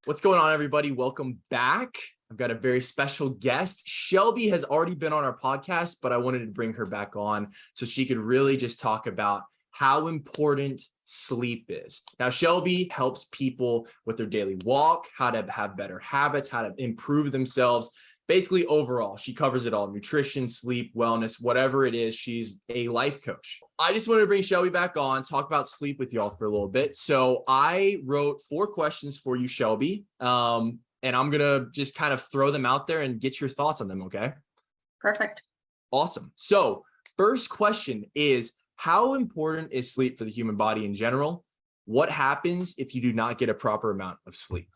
What's going on, everybody? Welcome back. I've got a very special guest. Shelby has already been on our podcast, but I wanted to bring her back on so she could really just talk about how important sleep is. Now, Shelby helps people with their daily walk, how to have better habits, how to improve themselves. Basically, overall, she covers it all: nutrition, sleep, wellness, whatever it is. She's a life coach. I just wanted to bring Shelby back on, talk about sleep with y'all for a little bit. So I wrote 4 questions for you, Shelby. And I'm going to just kind of throw them out there and get your thoughts on them. Okay. Perfect. Awesome. So first question is, how important is sleep for the human body in general? What happens if you do not get a proper amount of sleep?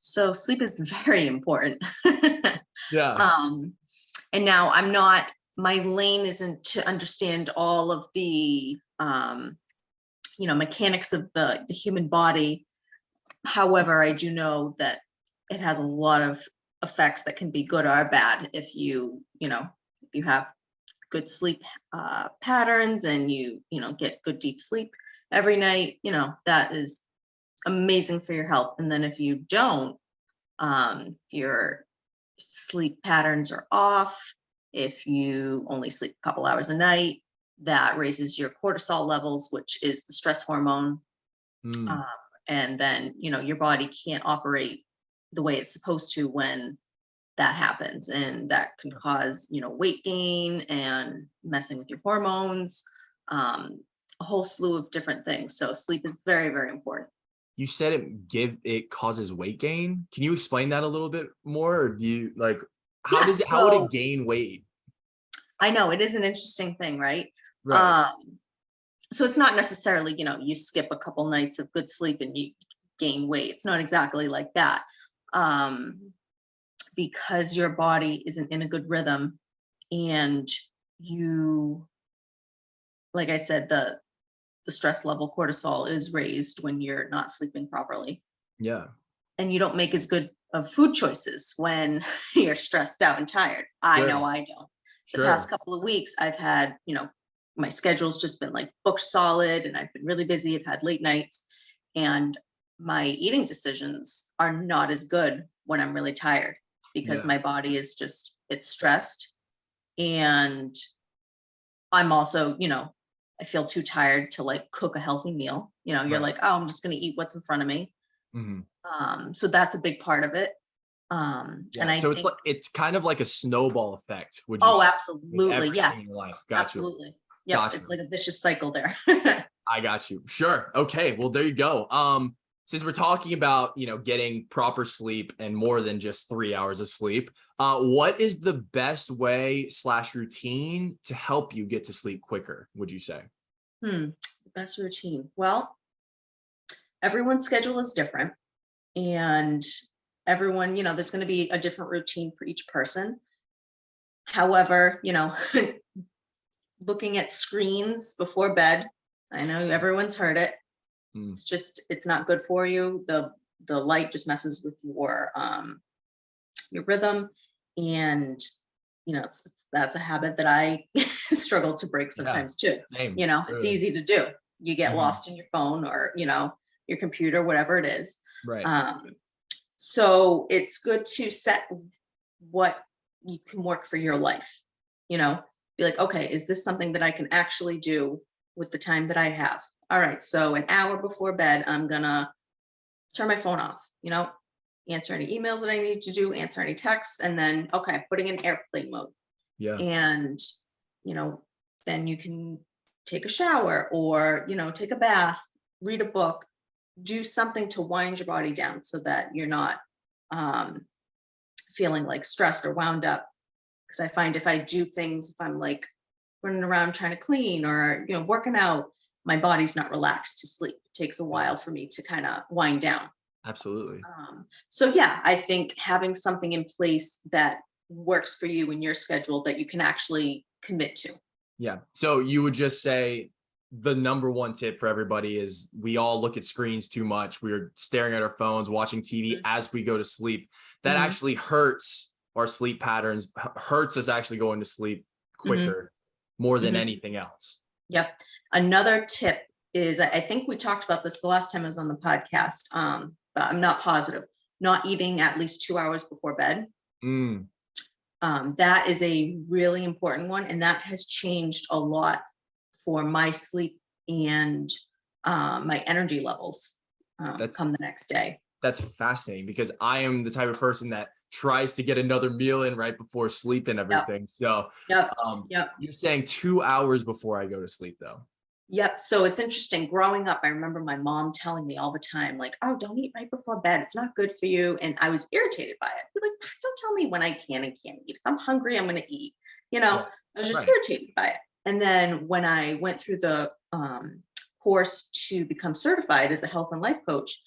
So sleep is very important. Yeah. And now my lane isn't to understand all of the, mechanics of the human body. However, I do know that it has a lot of effects that can be good or bad if you have good sleep patterns and you get good deep sleep every night, that is amazing for your health. And then if you don't, your sleep patterns are off, if you only sleep a couple hours a night, that raises your cortisol levels, which is the stress hormone. And then, your body can't operate the way it's supposed to when that happens. And that can cause, weight gain and messing with your hormones, a whole slew of different things. So sleep is very, very important. You said it causes weight gain. Can you explain that a little bit more? Or do you how would it gain weight? I know it is an interesting thing, right? Right. So it's not necessarily, you skip a couple nights of good sleep and you gain weight. It's not exactly like that. Because your body isn't in a good rhythm, and you, like I said, the stress level, cortisol, is raised when you're not sleeping properly. Yeah. And you don't make as good of food choices when you're stressed out and tired. I know I don't. The past couple of weeks, I've had, my schedule's just been like booked solid, and I've been really busy. I've had late nights, and my eating decisions are not as good when I'm really tired, because my body is it's stressed. And I'm also, I feel too tired to cook a healthy meal. You're like, oh, I'm just going to eat what's in front of me. Mm-hmm. So that's a big part of it. It's kind of like a snowball effect. Would you? Oh, absolutely. Yeah. In your life. Got absolutely. You. Yeah. Gotcha. It's like a vicious cycle there. I got you. Sure. Okay. Well, there you go. Since we're talking about, getting proper sleep and more than just 3 hours of sleep, what is the best way / routine to help you get to sleep quicker, would you say? Best routine. Well, everyone's schedule is different, and everyone, there's going to be a different routine for each person. However, looking at screens before bed, I know everyone's heard it. It's not good for you. The light just messes with your rhythm. And, that's a habit that I struggle to break sometimes too. Same. It's easy to do. You get lost in your phone or, your computer, whatever it is. Right. So it's good to set what you can work for your life, be like, okay, is this something that I can actually do with the time that I have? All right, so an hour before bed, I'm gonna turn my phone off, answer any emails that I need to do, answer any texts, and then, okay, putting in airplane mode. Yeah. And, then you can take a shower or, take a bath, read a book, do something to wind your body down so that you're not feeling stressed or wound up. Because I find if I do things, if I'm running around trying to clean or, working out, my body's not relaxed to sleep. It takes a while for me to kind of wind down. Absolutely. So yeah, I think having something in place that works for you in your schedule that you can actually commit to. Yeah. So you would just say the number one tip for everybody is we all look at screens too much. We're staring at our phones, watching TV as we go to sleep. That actually hurts our sleep patterns, hurts us actually going to sleep quicker more than anything else. Yep. Another tip is, I think we talked about this the last time I was on the podcast. but I'm not positive. Not eating at least 2 hours before bed. Mm, That is a really important one, and that has changed a lot for my sleep and my energy levels that's come the next day. that's fascinating because I am the type of person that tries to get another meal in right before sleep and Yep, everything. So yep, yep. you're saying 2 hours before I go to sleep though. Yep. So it's interesting. Growing up, I remember my mom telling me all the time, like, "Oh, don't eat right before bed. It's not good for you." And I was irritated by it. Like, don't tell me when I can and can't eat. If I'm hungry, I'm going to eat. You know, Right. I was just Right. irritated by it. And then when I went through the course to become certified as a health and life coach,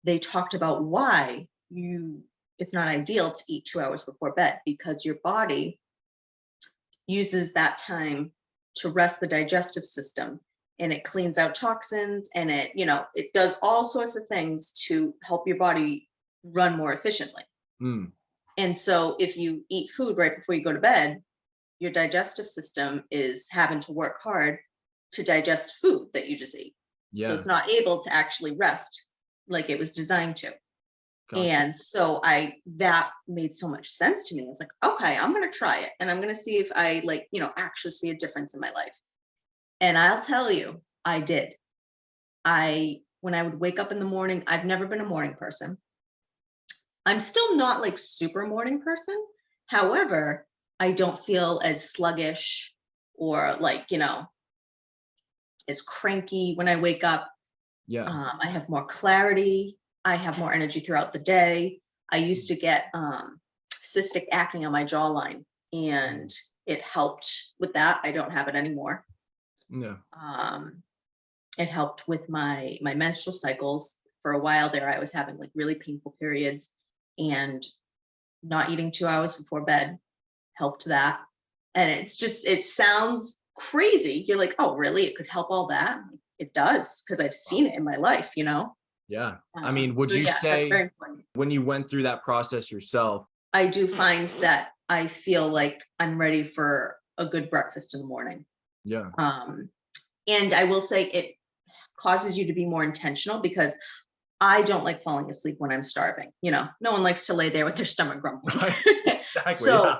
they talked about why it's not ideal to eat 2 hours before bed, because your body uses that time to rest the digestive system, and it cleans out toxins, and it does all sorts of things to help your body run more efficiently. Mm, And so if you eat food right before you go to bed, your digestive system is having to work hard to digest food that you just ate. So yeah. it's not able to actually rest like it was designed to. Gotcha. And so that made so much sense to me. I was like, okay, I'm going to try it, and I'm going to see if I actually see a difference in my life. And I'll tell you, I did. When I would wake up in the morning, I've never been a morning person. I'm still not like super morning person. However, I don't feel as sluggish or as cranky when I wake up. Yeah. I have more clarity. I have more energy throughout the day. I used to get cystic acne on my jawline, and it helped with that. I don't have it anymore. Yeah. It helped with my menstrual cycles. For a while there, I was having like really painful periods, and not eating 2 hours before bed helped that. And it sounds crazy. You're like, oh, really? It could help all that? It does, because I've seen it in my life, Yeah. I mean, would So you yeah, that's say very important. when you went through that process yourself? I do find that I feel like I'm ready for a good breakfast in the morning. Yeah. And I will say it causes you to be more intentional, because I don't like falling asleep when I'm starving. No one likes to lay there with their stomach grumbling. Right. Exactly. Yeah. So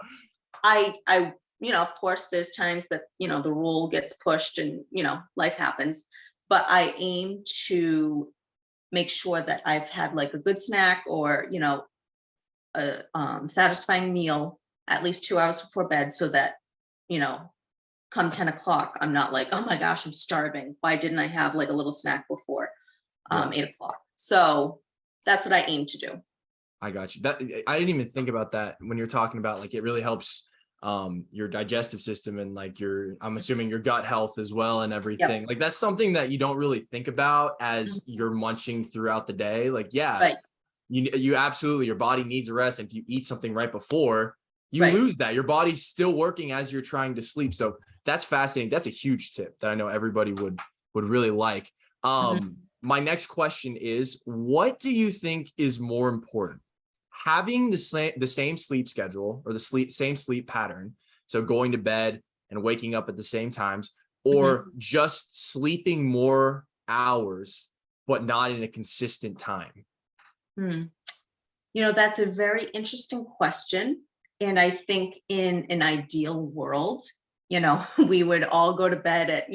of course, there's times that, the rule gets pushed and, life happens, but I aim to make sure that I've had like a good snack, or, a satisfying meal at least 2 hours before bed, so that, you know, come 10 o'clock, I'm not like, oh my gosh, I'm starving. Why didn't I have like a little snack before Yeah. 8 o'clock? So that's what I aim to do. I got you. That I didn't even think about that when you're talking about like it really helps your digestive system and like I'm assuming your gut health as well and everything. Yep. Like that's something that you don't really think about as Mhm. you're munching throughout the day. Like, yeah, Right. you absolutely, your body needs a rest. And if you eat something right before, you Right. lose that. Your body's still working as you're trying to sleep. So that's fascinating. That's a huge tip that I know everybody would really like. Mhm. My next question is, what do you think is more important? Having the same sleep schedule or same sleep pattern, so going to bed and waking up at the same times, Mhm. or just sleeping more hours but not in a consistent time? Hmm. That's a very interesting question. And I think in an ideal world, we would all go to bed at,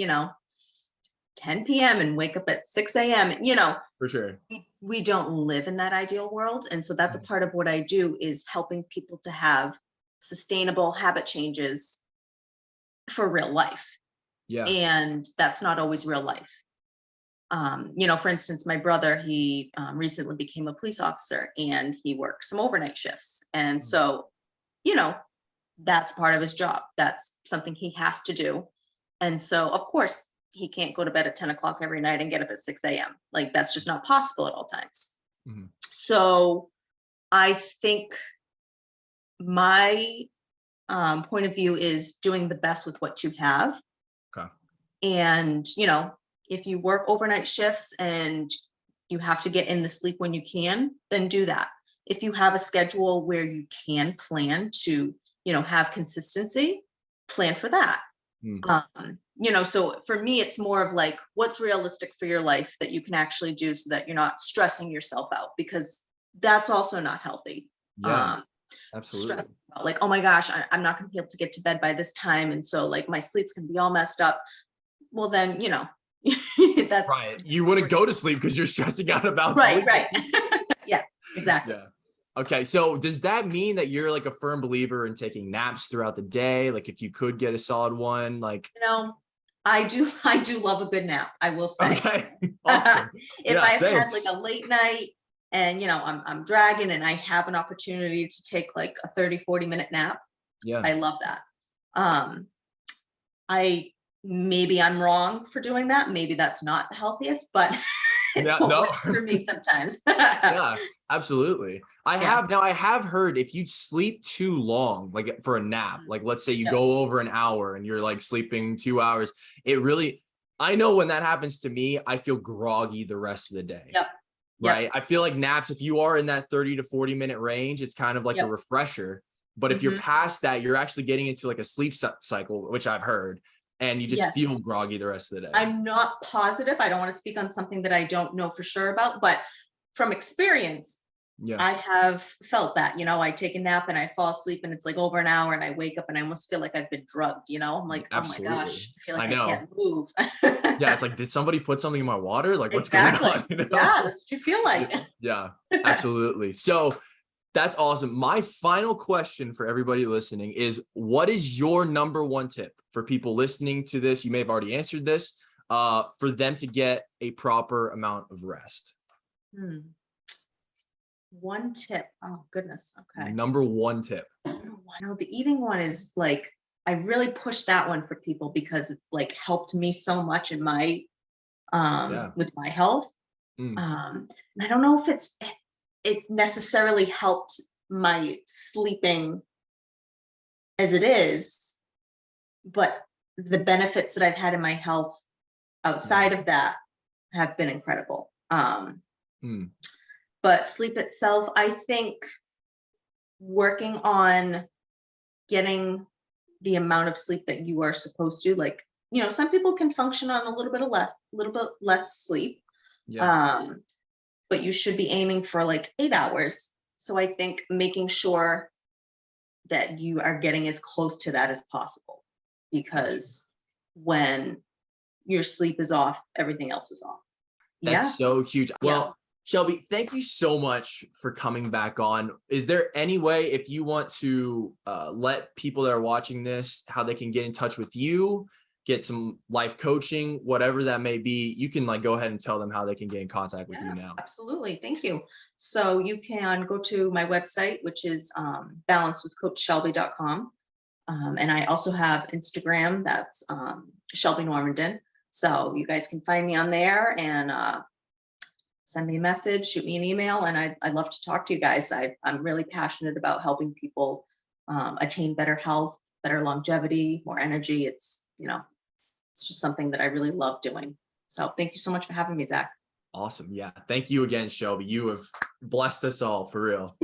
10 p.m. and wake up at 6 a.m. For sure. We don't live in that ideal world. And so that's a part of what I do, is helping people to have sustainable habit changes for real life. Yeah. And that's not always real life. For instance, my brother, he recently became a police officer, and he works some overnight shifts. And so, you know, that's part of his job. That's something he has to do. And so, of course, he can't go to bed at 10 o'clock every night and get up at 6 a.m. Like, that's just not possible at all times. Mhm. So I think my point of view is doing the best with what you have. Okay. And, if you work overnight shifts and you have to get in the sleep when you can, then do that. If you have a schedule where you can plan to, have consistency, plan for that. Mm. so for me, it's more of like, what's realistic for your life that you can actually do so that you're not stressing yourself out, because that's also not healthy. Yeah, Stress absolutely. out, like, oh my gosh, I'm not going to be able to get to bed by this time. And so like my sleep's going to be all messed up. Well, then, that's Right. You wouldn't go to sleep because you're stressing out about right, sleep. right. Yeah, exactly. Yeah. Okay. So does that mean that you're like a firm believer in taking naps throughout the day? Like if you could get a solid one, like, I do love a good nap, I will say. okay, awesome. If Yeah, I've same. had like a late night and I'm dragging and I have an opportunity to take like a 30-40 minute nap, Yeah. I love that. Um, maybe I'm wrong for doing that. Maybe that's not the healthiest, but it's Yeah. what No. works for me sometimes. Yeah, absolutely. I Yeah. have heard if you sleep too long, like for a nap, like let's say you Yep. go over an hour and you're like sleeping 2 hours, I know when that happens to me, I feel groggy the rest of the day. Yep. Right. I feel like naps, if you are in that 30 to 40-minute range, it's kind of like a Yep. refresher. But if you're past that, you're actually getting into like a sleep cycle, which I've heard, and you just Yes. feel groggy the rest of the day. I'm not positive. I don't want to speak on something that I don't know for sure about, but from experience, Yeah. I have felt that, I take a nap and I fall asleep and it's like over an hour and I wake up and I almost feel like I've been drugged, I'm like, oh my Absolutely. gosh, I feel like I I know. can't move. Yeah. It's like, did somebody put something in my water? Like what's Exactly. going on? Yeah, that's what you feel like. Yeah, absolutely. So that's awesome. My final question for everybody listening is, what is your number one tip for people listening to this? You may have already answered this, for them to get a proper amount of rest. One tip. Oh goodness. Okay. Number one tip. The eating one is like, I really push that one for people because it's like helped me so much in my with my health. And I don't know if it necessarily helped my sleeping as it is, but the benefits that I've had in my health outside of that have been incredible. But sleep itself, I think working on getting the amount of sleep that you are supposed to, like, some people can function on a little bit less sleep. But you should be aiming for like 8 hours. So I think making sure that you are getting as close to that as possible, because when your sleep is off, everything else is off. That's so huge. Well, Shelby, thank you so much for coming back on. Is there any way, if you want to let people that are watching this, how they can get in touch with you, get some life coaching, whatever that may be, you can like go ahead and tell them how they can get in contact with you now. Absolutely. Thank you. So you can go to my website, which is balancewithcoachshelby.com. And I also have Instagram. That's Shelby Normandin. So you guys can find me on there and send me a message, shoot me an email, and I'd love to talk to you guys. I'm really passionate about helping people attain better health, better longevity, more energy. It's just something that I really love doing. So thank you so much for having me, Zach. Awesome. Yeah. Thank you again, Shelby. You have blessed us all, for real.